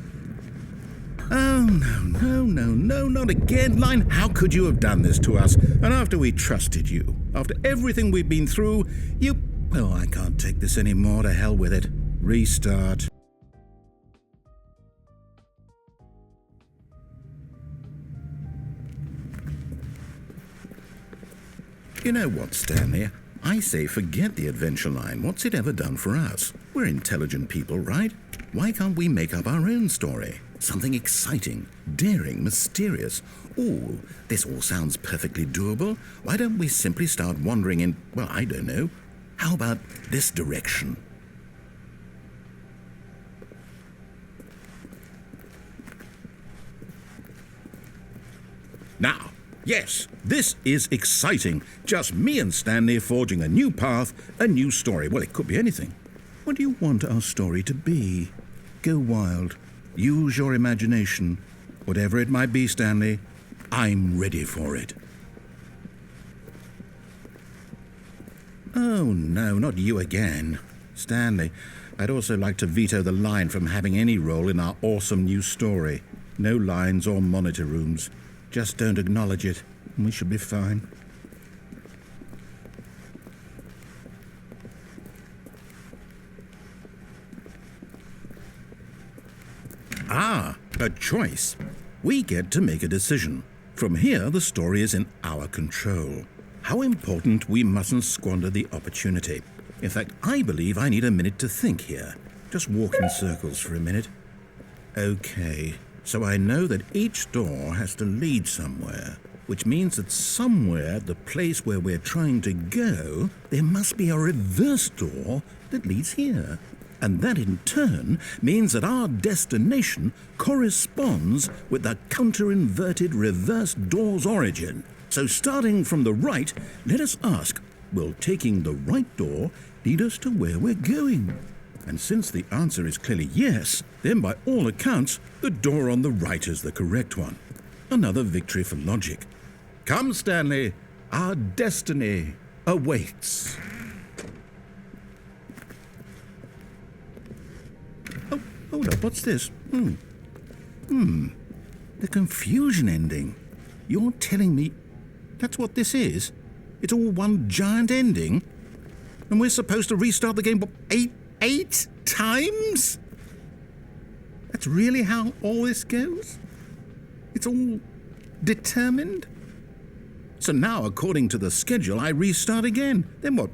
Oh, no, not again. Line, how could you have done this to us? And after we trusted you, after everything we've been through, you... Oh, I can't take this anymore. To hell with it. Restart. You know what, Stanley? I say forget the adventure line. What's it ever done for us? We're intelligent people, right? Why can't we make up our own story? Something exciting, daring, mysterious. Oh, this all sounds perfectly doable. Why don't we simply start wandering in, well, I don't know. How about this direction? Now. Yes, this is exciting. Just me and Stanley forging a new path, a new story. Well, it could be anything. What do you want our story to be? Go wild. Use your imagination. Whatever it might be, Stanley, I'm ready for it. Oh, no, not you again. Stanley, I'd also like to veto the line from having any role in our awesome new story. No lines or monitor rooms. Just don't acknowledge it, and we should be fine. Ah, a choice. We get to make a decision. From here, the story is in our control. How important we mustn't squander the opportunity. In fact, I believe I need a minute to think here. Just walk in circles for a minute. Okay, so I know that each door has to lead somewhere, which means that somewhere at the place where we're trying to go, there must be a reverse door that leads here. And that in turn means that our destination corresponds with the counter-inverted reverse door's origin. So starting from the right, let us ask, will taking the right door lead us to where we're going? And since the answer is clearly yes, then by all accounts, the door on the right is the correct one. Another victory for logic. Come, Stanley, our destiny awaits. Oh, hold up, what's this? The confusion ending. You're telling me that's what this is? It's all one giant ending? And we're supposed to restart the game, what, eight times? That's really how all this goes? It's all determined? So now, according to the schedule, I restart again. Then what?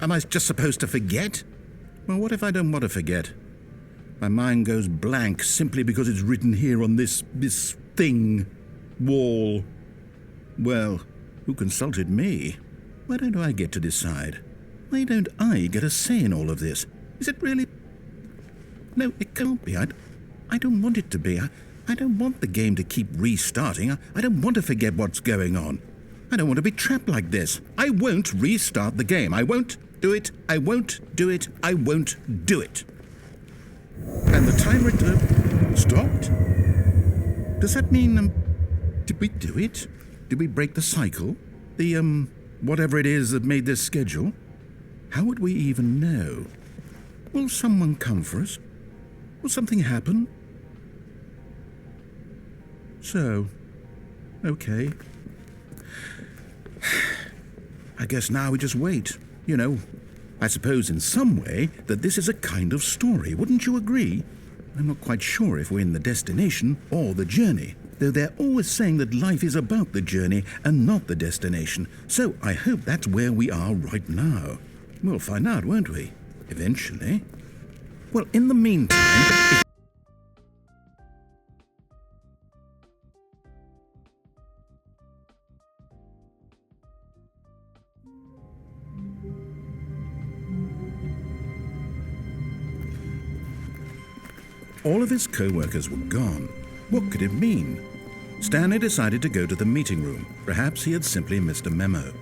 Am I just supposed to forget? Well, what if I don't want to forget? My mind goes blank simply because it's written here on this thing, wall. Well, who consulted me? Why don't I get to decide? Why don't I get a say in all of this? Is it really? No, it can't be. I don't want it to be. I don't want the game to keep restarting. I don't want to forget what's going on. I don't want to be trapped like this. I won't restart the game. I won't do it. I won't do it. I won't do it. And the timer stopped? Does that mean, did we do it? Did we break the cycle? The, whatever it is that made this schedule? How would we even know? Will someone come for us? Will something happen? So, okay. I guess now we just wait. You know, I suppose in some way that this is a kind of story, wouldn't you agree? I'm not quite sure if we're in the destination or the journey, though they're always saying that life is about the journey and not the destination, so I hope that's where we are right now. We'll find out, won't we? Eventually. Well, in the meantime... All of his co-workers were gone. What could it mean? Stanley decided to go to the meeting room. Perhaps he had simply missed a memo.